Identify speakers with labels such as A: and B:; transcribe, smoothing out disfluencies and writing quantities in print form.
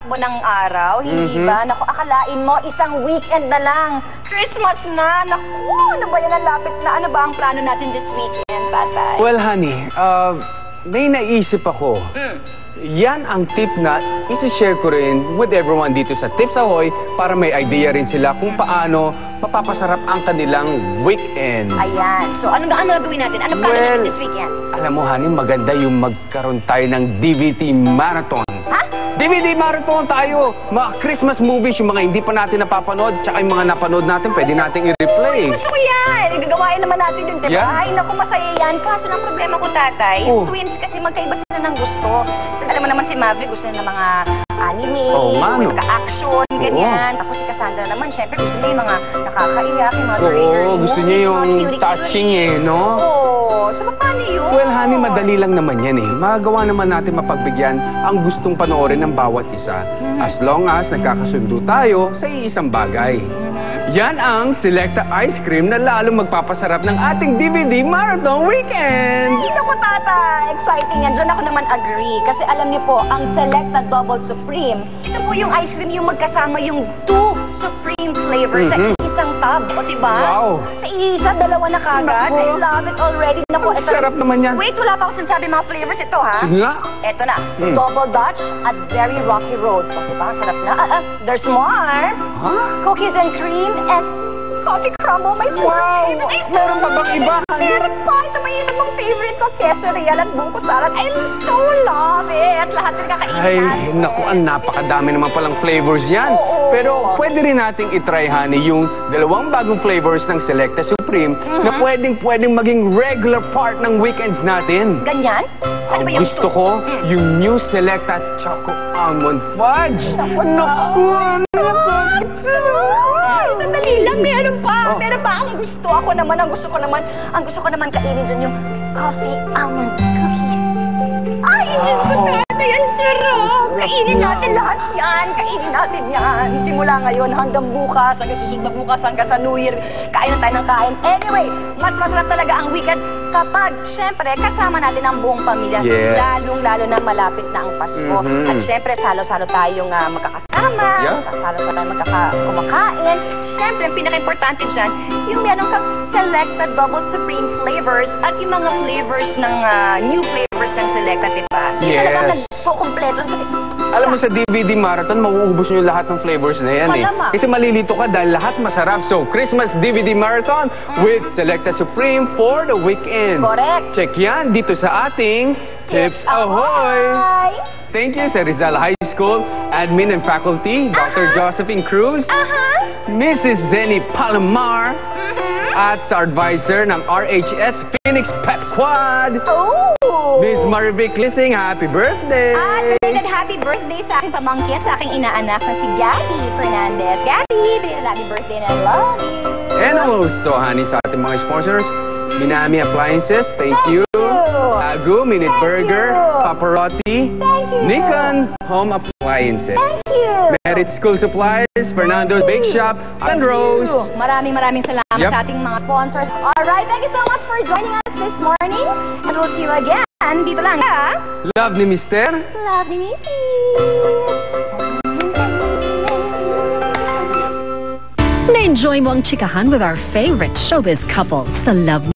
A: mo ng araw, hindi ba? Naku, akalain mo, isang weekend na lang. Christmas na. Naku, ano ba yan ang lapit na? Ano ba ang plano natin this weekend, Patay?
B: Well, honey, may naisip ako. Yan ang tip na isi-share ko rin with everyone dito sa Tips Ahoy para may idea rin sila kung paano mapapasarap ang kanilang weekend.
A: Ayan. So, ano gawin natin? Ano plano natin this weekend?
B: Alam mo, honey, maganda yung magkaroon tayo ng DVD marathon.
A: Ha?
B: DVD marathon tayo! Mga Christmas movies, yung mga hindi pa natin napapanood, tsaka yung mga napanood natin, pwede nating i-replay.
A: Gusto ko yan! Gagawain naman natin yung diba?
B: Yeah.
A: Ay, naku, masaya yan. Kaso lang problema ko, Tatay. Yung twins kasi magkaiba sila ng gusto. Alam mo naman si Maverick, gusto niya ng mga anime, magka-action, ganyan. Tapos si Cassandra naman, syempre gusto niya yung mga nakakaiyak, yung mga girly-girly movies,
B: gusto niya yung touching no?
A: Oo. So, paano yun?
B: Well, honey, madali lang naman yan Magagawa naman natin mapagbigyan ang gustong panoorin ng bawat isa. As long as nagkakasundo tayo sa iisang bagay. Yan ang Selecta Ice Cream na lalong magpapasarap ng ating DVD Marathon Weekend!
A: Hindi ko, Tata! Exciting yan. Diyan ako naman agree. Kasi alam niyo po, ang Selecta Double Supreme, ito po yung ice cream yung magkasama yung 2 Supreme flavors sa isang tub. O, diba?
B: Wow!
A: Sa isa, dalawa na kagad. I love it already. Naku, ito.
B: Sarap naman yan.
A: Wait, wala pa ako sinasabi mga flavors ito, ha?
B: Sige nga.
A: Ito na. Double Dutch at Very Rocky Road. O, diba? Sarap na. There's more. Cookies and cream and coffee crumble. My super favorite. Ay,
B: meron pa bang iba?
A: Meron pa. Ito pa yung isa mong favorite ko. Queso real at buko salad. I so love it. Lahat ng kakainin
B: Ay,
A: natin.
B: naku, ang napakadami naman palang flavors yan. Pero pwede rin nating itry, honey, yung dalawang bagong flavors ng Selecta Supreme na pwedeng maging regular part ng weekends natin.
A: Ganyan? Ano ba yung
B: gusto ko, yung new Selecta Choco Almond Fudge. Naku,
A: sandali lang, meron pa. Meron pa ang gusto ko naman kainin dyan yung coffee almond cookies. Ay, Diyos ko, Tatay, ang sarap. Kainin natin lahat yan. Kainin natin yan. Simula ngayon hanggang bukas, hanggang susunod na bukas, hanggang sa New Year. Kain na tayo ng kain. Anyway, mas masarap talaga ang weekend kapag, syempre, kasama natin ang buong pamilya.
B: Yes.
A: Lalong-lalo na malapit na ang Pasko. At syempre, salo-salo tayong magkakasama. Salo-salo tayong kumakain. Syempre, ang pinaka-importante dyan, yung meron kang Selecta Double Supreme flavors at yung mga flavors ng new flavors ng Selecta, diba? Yung talagang nagpo-kompleto. Kasi,
B: alam mo, sa DVD Marathon, mauubos nyo lahat ng flavors na yan Kasi malilito ka dahil lahat masarap. So, Christmas DVD Marathon with Selecta Supreme for the weekend.
A: Correct.
B: Check yan dito sa ating Tips Ahoy! Thank you sa Rizal High School Admin and Faculty, Dr. Josephine Cruz, Mrs. Zenny Palomar, at sa advisor ng RHS Phoenix Pep Squad, Miss Marivic Lissing, happy birthday!
A: At belated happy birthday sa aking pamangkin, sa aking inaanak na si Gabby Fernandez. Gabby, belated happy birthday and I love you!
B: And also, honey, sa ating mga sponsors, Minami Appliances, thank you. Sagu, Minute Burger, Paparotti, Nikon Home Appliances. Merit School Supplies, Fernando's Bake Shop, and Rose.
A: Maraming salamat sa ating mga sponsors. Alright, thank you so much for joining us this morning. And we'll see you again dito lang
B: Love ni Mister.
A: Love ni Missy.
C: Na-enjoy mo ang chikahan with our favorite showbiz couple sa Love